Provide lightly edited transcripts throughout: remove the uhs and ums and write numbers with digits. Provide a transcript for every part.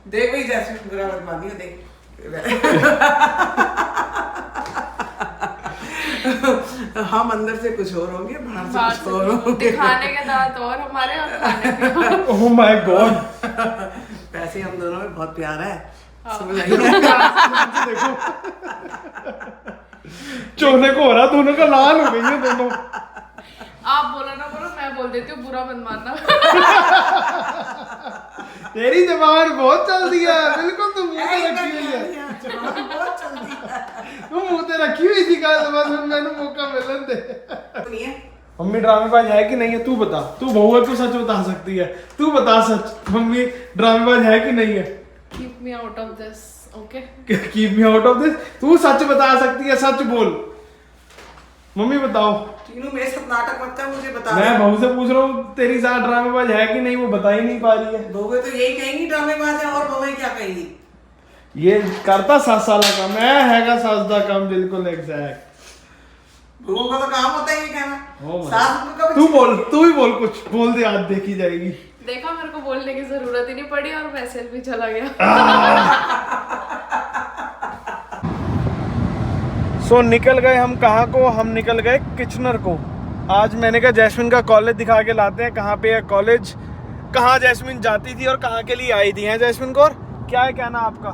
देख भाई जैस्मिन बुरा मत मानियो देख। हम अंदर से कुछ और होंगे, बाहर से कुछ और होंगे। दिखाने के दांत और हमारे और खाने के। Oh my God. वैसे हम दोनों में बहुत प्यार है। देखो चोने को हो रहा, दोनों का लाल हो गई है दोनों। आप बोलो ना बोलो, मैं बोल देती हूँ, बुरा मत मानना। तेरी जबान बहुत चलती है, बिल्कुल तू मुंह पे रखी हुई है। बहुत जल्दी तू मुंह पे रखी हुई थी कल, बस मैंने मौका मिलन दे। नहीं है। मम्मी ड्रामेबाज है कि नहीं है, तू बता। तू बहू है, तू सच बता सकती है। तू बता सच, मम्मी ड्रामेबाज है कि नहीं है। Keep me out of this, okay? Keep me out of this. तू सच बता सकती है, सच बोल। मम्मी बताओ। तीनों मेरे साथ नाटक मत कर, मुझे बता। मैं बहू से पूछ रहा हूँ तेरी साथ ड्रामेबाज है कि नहीं, वो बता ही नहीं पा रही है। बहू तो यही कहेंगी ड्रामेबाज है, और बहू क्या कहेंगी? ये करता 7 साल का मैं हैगा सास दा काम, बिल्कुल एग्जैक्ट। बहू का तो काम होता है ये कहना। सास को कभी तू बोल, तू ही बोल, कुछ बोल दे, आज देखी जाएगी। देखा, मेरे को बोलने की जरूरत ही नहीं पड़ी और मैसेज भी चला गया। सो निकल गए हम कहाँ को, हम निकल गए किचनर को। आज मैंने कहा जैस्मिन का कॉलेज दिखा के लाते हैं, कहाँ पे है कॉलेज, कहाँ जैस्मिन जाती थी और कहाँ के लिए आई थी। हैं जैस्मिन को, और क्या है कहना आपका?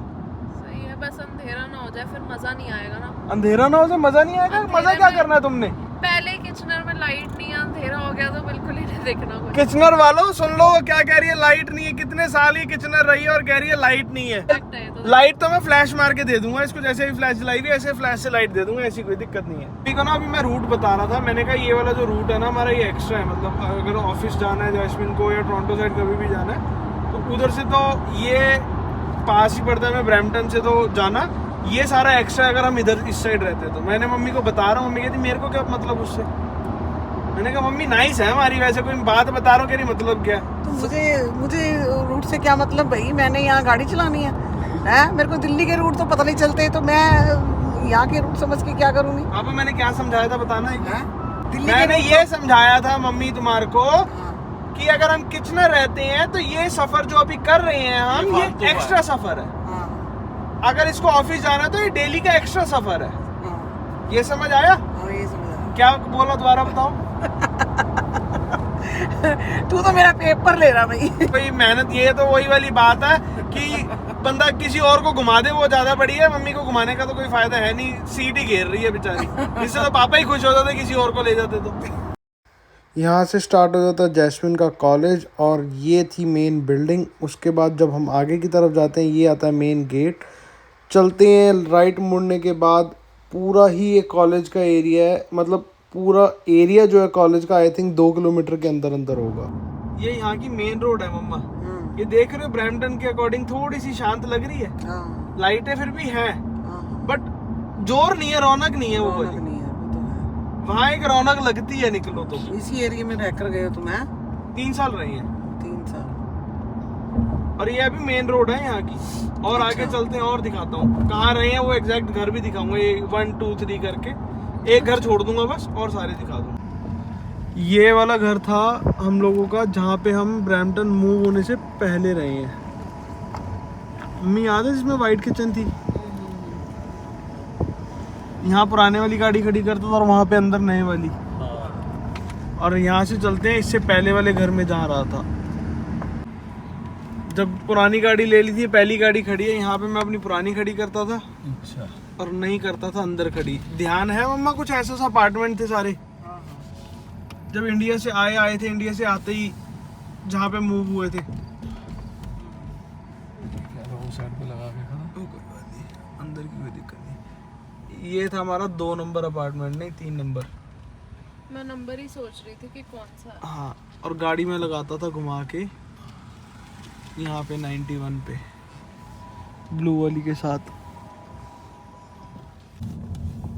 सही है, बस अंधेरा ना हो जाए, फिर मजा नहीं आएगा ना। अंधेरा ना हो जाए मजा नहीं आएगा। मजा क्या करना है तुमने? पहले किचनर में लाइट नहीं है, अंधेरा हो गया तो बिल्कुल ही नहीं देखना कुछ। किचनर वालों सुन लो, क्या कह रही है, लाइट नहीं है। कितने साल ये किचनर रही है और कह रही है लाइट नहीं है। तो लाइट तो मैं फ्लैश मार के दे दूंगा इसको, जैसे ही फ्लैश जलाई हुई ऐसे फ्लैश से लाइट दे दूंगा, ऐसी कोई दिक्कत नहीं है। ठीक है ना, अभी मैं रूट बता रहा था। मैंने कहा ये वाला जो रूट है ना हमारा, ये एक्स्ट्रा है। मतलब अगर ऑफिस जाना है जैस्मिन को या टोरंटो साइड कभी भी जाना है तो उधर से तो ये पास ही पड़ता है। मैं ब्रैम्पटन से तो जाना ये सारा एक्स्ट्रा, अगर हम इधर इस साइड रहते तो। मैंने मम्मी को बता रहा हूँ, मम्मी कहती मेरे को क्या मतलब उससे। मैंने कहा मम्मी नाइस है हमारी, वैसे कोई बात बता रहा हूँ, कह मतलब क्या। तो मुझे रूट से क्या मतलब भाई, मैंने यहाँ गाड़ी चलानी है। मेरे को दिल्ली के रूट तो पता नहीं चलते, तो मैं यहाँ के रूट समझ के क्या करूँगी? पापा मैंने क्या समझाया था बताना एक। दिल्ली मैंने ये समझाया था मम्मी तुम्हारे को कि अगर हम किचनर रहते हैं तो ये सफर जो अभी कर रहे हैं हम, ये एक्स्ट्रा सफर है। अगर इसको ऑफिस जाना है तो ये डेली का एक्स्ट्रा सफर है। ये समझ आया? ये समझ क्या बोला दोबारा बताओ। तू तो मेरा पेपर ले रहा भाई। मेहनत ये तो वही वाली बात है कि बंदा किसी और को घुमा दे वो ज्यादा बड़ी है। मम्मी को घुमाने का तो कोई फायदा है नहीं, सीट ही घेर रही है बेचारी। इससे तो पापा ही खुश हो जाते किसी और को ले जाते तो। यहाँ से स्टार्ट हो जाता है जैस्मिन का कॉलेज और ये थी मेन बिल्डिंग। उसके बाद जब हम आगे की तरफ जाते हैं ये आता है मेन गेट। चलते हैं, राइट मुड़ने के बाद पूरा ही ये कॉलेज का एरिया है। मतलब पूरा एरिया जो है कॉलेज का आई थिंक 2 किलोमीटर के अंदर अंदर होगा। ये यहाँ की मेन रोड है मम्मा। ये देख रहे हो ब्रैम्पटन के अकॉर्डिंग थोड़ी सी शांत लग रही है। लाइटें फिर भी हैं बट जोर नहीं है, रौनक नहीं है वो वाली। वहाँ एक रौनक लगती है निकलो तो। इसी एरिया में रहकर गए हो तुम? 3 साल रही है। 3 साल। और ये अभी मेन रोड है यहाँ की। और आगे चलते हैं और दिखाता हूँ कहाँ रहे हैं वो एग्जैक्ट घर भी दिखाऊंगा। ये 1 2 3 करके एक घर छोड़ दूंगा बस और सारे दिखा दूंगा। ये वाला घर था हम लोगों का जहाँ पे हम ब्रैम्पटन मूव होने से पहले रहे हैं। मम्मी याद है जिसमें वाइट किचन थी? यहाँ पुराने वाली गाड़ी खड़ी करता था और वहाँ पे अंदर नए वाली। और यहाँ से चलते हैं इससे पहले वाले घर में जहाँ रहा था। जब पुरानी गाड़ी ले ली थी, पहली गाड़ी खड़ी है यहाँ पे, मैं अपनी पुरानी खड़ी करता था। अच्छा। और नहीं करता था अंदर खड़ी। ध्यान है मम्मा कुछ ऐसे अपार्टमेंट थे सारे जब इंडिया से आए थे, इंडिया से आते ही जहाँ पे मूव हुए थे। अंदर की कोई दिक्कत नहीं। ये था हमारा 2 नंबर अपार्टमेंट, नहीं 3 नंबर। मैं नंबर ही सोच रही थी कि कौन सा। हाँ, और गाड़ी में लगाता था घुमा के यहाँ पे 91 पे ब्लू वाली के साथ।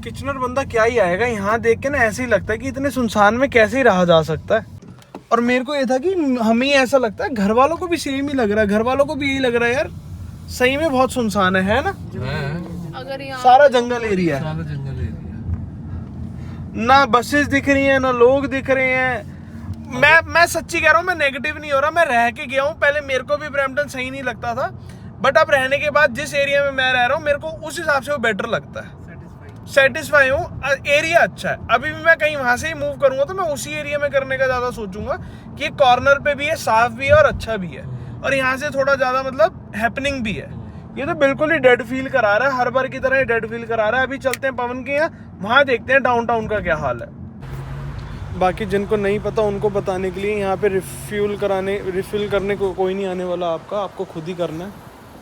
किचनर बंदा क्या ही आएगा यहाँ देख के ना, ऐसे ही लगता है कि इतने सुनसान में कैसे ही रहा जा सकता है। और मेरे को ये था कि हमें ऐसा लगता है, घर वालों को भी सेम ही लग रहा है, घर वालों को भी यही लग रहा है यार सही में बहुत सुनसान है ना? अगर यहाँ सारा जंगल एरिया है, ना बसेस दिख रही हैं ना लोग दिख रहे हैं। मैं सच्ची कह रहा हूँ, मैं नेगेटिव नहीं हो रहा, मैं रह के गया हूँ पहले। मेरे को भी ब्रैम्पटन सही नहीं लगता था बट अब रहने के बाद जिस एरिया में मैं रह रहा हूँ मेरे को उस हिसाब से वो बेटर लगता है, सेटिस्फाई हूँ। एरिया अच्छा है। अभी भी मैं कहीं वहां से ही मूव करूंगा तो मैं उसी एरिया में करने का ज्यादा सोचूंगा कि कॉर्नर पे भी है, साफ भी है और अच्छा भी है, और यहाँ से थोड़ा ज्यादा मतलब हैपनिंग भी है। ये तो बिल्कुल ही डेड फील करा रहा है, हर बार की तरह ही डेड फील करा रहा है। अभी चलते हैं पवन के यहाँ, वहां देखते हैं डाउनटाउन का क्या हाल है। बाकी जिनको नहीं पता उनको बताने के लिए, यहाँ पे रिफिल करने को कोई नहीं आने वाला आपको खुद ही करना है।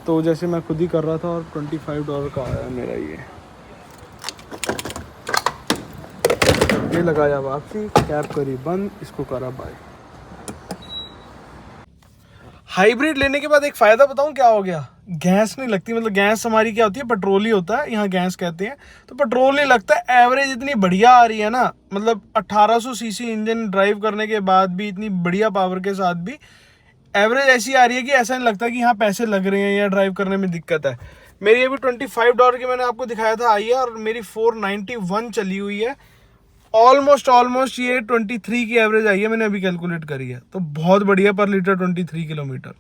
तो जैसे मैं खुद ही कर रहा था और $25 का आया मेरा। ये लगाया वापसी, कैप करी बंद, इसको करा बाय। हाइब्रिड लेने के बाद एक फायदा बताऊं क्या हो गया, गैस नहीं लगती। मतलब गैस हमारी क्या होती है, पेट्रोल ही होता है, यहाँ गैस कहते हैं, तो पेट्रोल नहीं लगता। एवरेज इतनी बढ़िया आ रही है ना, मतलब 1800 सीसी इंजन ड्राइव करने के बाद भी, इतनी बढ़िया पावर के साथ भी एवरेज ऐसी आ रही है कि ऐसा नहीं लगता कि यहाँ पैसे लग रहे हैं या ड्राइव करने में दिक्कत है। मेरी अभी $25 की मैंने आपको दिखाया था आई है, और मेरी 491 चली हुई है। ऑलमोस्ट ये 23 की एवरेज आई है, मैंने अभी कैलकुलेट करी है, तो बहुत बढ़िया पर लीटर 23 किलोमीटर।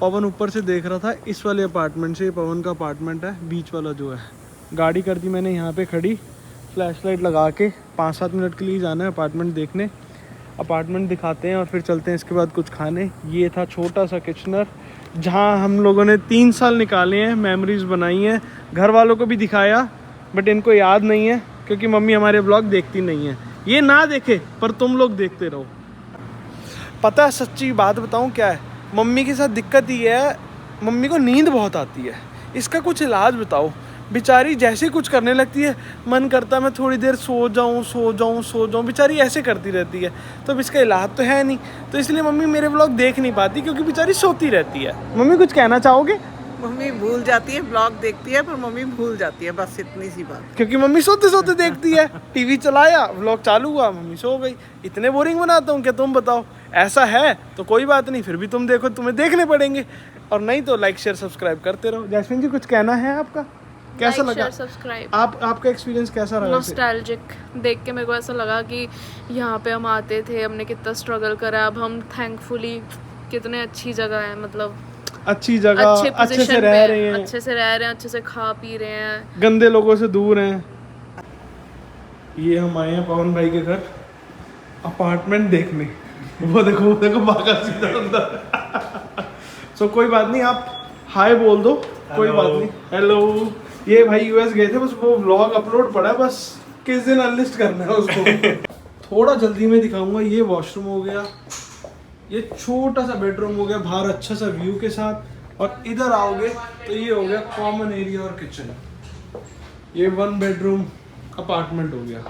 पवन ऊपर से देख रहा था इस वाले अपार्टमेंट से, ये पवन का अपार्टमेंट है, बीच वाला जो है। गाड़ी कर दी मैंने यहाँ पे खड़ी, फ्लैश लाइट लगा के 5-7 मिनट के लिए जाना है अपार्टमेंट देखने। अपार्टमेंट दिखाते हैं और फिर चलते हैं इसके बाद कुछ खाने। ये था छोटा सा किचनर जहाँ हम लोगों ने 3 साल निकाले हैं, मेमोरीज बनाई हैं, घर वालों को भी दिखाया, बट इनको याद नहीं है क्योंकि मम्मी हमारे ब्लॉग देखती नहीं है। ये ना देखे पर तुम लोग देखते रहो। पता है सच्ची बात बताऊं क्या है, मम्मी के साथ दिक्कत ही है, मम्मी को नींद बहुत आती है। इसका कुछ इलाज बताओ। बेचारी जैसे कुछ करने लगती है, मन करता है मैं थोड़ी देर सो जाऊं, बेचारी ऐसे करती रहती है। तो अब इसका इलाज तो है नहीं, तो इसलिए मम्मी मेरे ब्लॉग देख नहीं पाती क्योंकि बेचारी सोती रहती है। मम्मी कुछ कहना चाहोगे? मम्मी भूल जाती है, ब्लॉग देखती है पर मम्मी भूल जाती है, बस इतनी सी बात। क्योंकि मम्मी सोते सोते देखती है। टीवी चलाया, व्लॉग चालू हुआ, मम्मी सो गई। इतने बोरिंग बनाता हूँ क्या, तुम बताओ? ऐसा है तो कोई बात नहीं, फिर भी तुम देखो, तुम्हें देखने पड़ेंगे, और नहीं तो लाइक शेयर सब्सक्राइब करते रहो। जैस्मिन जी कुछ कहना है आपका? कैसा लगा सब्सक्राइब? आपका एक्सपीरियंस कैसा रहा? नॉस्टैल्जिक देख के मेरे को ऐसा लगा कि यहाँ पे हम आते थे, हमने कितना स्ट्रगल करा, अब हम थैंकफुली कितने अच्छी जगह है, मतलब अच्छी जगह, अच्छे से रह रहे हैं, अच्छे से खा पी रहे हैं, गंदे लोगों से दूर हैं। ये हम आए हैं पवन भाई के घर अपार्टमेंट देखने। वो देखो भागा सीधा अंदर। सो कोई बात नहीं, आप हाय बोल दो, कोई बात नहीं। हेलो। ये भाई यूएस गए थे, बस वो व्लॉग अपलोड पड़ा है, बस किस दिन अनलिस्ट करना है उसको। थोड़ा जल्दी में दिखाऊंगा। ये वॉशरूम हो गया, ये छोटा सा बेडरूम हो गया बाहर अच्छा सा व्यू के साथ, और इधर आओगे तो ये हो गया कॉमन एरिया और किचन। ये 1 बेडरूम अपार्टमेंट हो गया।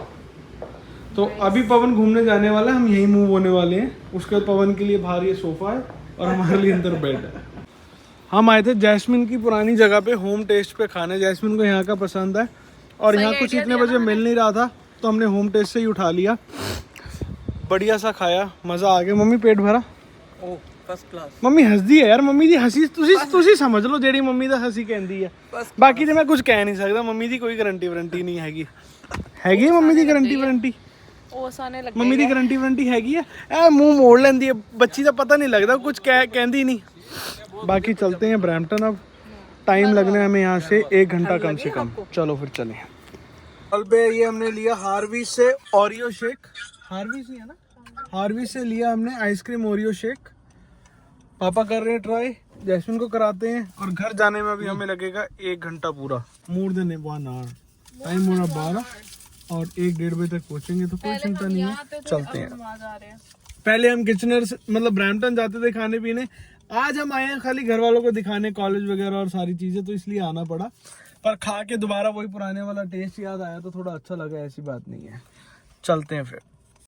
तो अभी पवन घूमने जाने वाला है, हम यहीं मूव होने वाले हैं। उसके बाद पवन के लिए बाहर ये सोफा है और हमारे लिए अंदर बेड है। हम आए थे जैस्मिन की पुरानी जगह पे होम टेस्ट पे खाने। जैस्मिन को यहाँ का पसंद है, और यहाँ कुछ इतने बजे मिल नहीं रहा था तो हमने होम टेस्ट से ही उठा लिया। बढ़िया सा खाया, मजा आ गया। मम्मी पेट भरा? ओ फर्स्ट क्लास। मम्मी हंसदी है यार, मम्मी दी हंसी तुसी समझ लो जेड़ी मम्मी दा हंसी कहंदी है। बाकी तो मैं कुछ कह नहीं सकता, मम्मी दी कोई गारंटी वारंटी नहीं हैगी। हैगी मम्मी दी गारंटी वारंटी? मम्मी दी गारंटी वारंटी हैगी है। ए मुंह मोड़ लेंदी है बच्ची दा, पता नहीं लगता, कुछ कहंदी नहीं। बाकी चलते हैं ब्रैम्पटन। अब टाइम लगना है हमें यहाँ से 1 घंटा कम से कम। चलो फिर चलें। कल पे ये हमने लिया हार्वीज से ओरियो शेक। हार्वीज ही है ना? हार्वीज से लिया हमने आइसक्रीम ओरियो शेक। पापा कर रहे हैं ट्राई, जैस्मिन को कराते हैं, और घर जाने में अभी हमें लगेगा 1 घंटा पूरा। More than 1 our. टाइम हो रहा 12 और 1-1.5 बजे तक पहुंचेंगे, तो कोई चिंता नहीं है। चलते हैं। पहले हम किचनर मतलब ब्रैम्पटन जाते थे खाने पीने, आज हम आए हैं खाली घर वालों को दिखाने, कॉलेज वगैरह और सारी चीजें, तो इसलिए आना पड़ा। पर खा के दोबारा वही पुराने वाला टेस्ट याद आया तो थोड़ा अच्छा लगा, ऐसी बात नहीं है। चलते हैं फिर।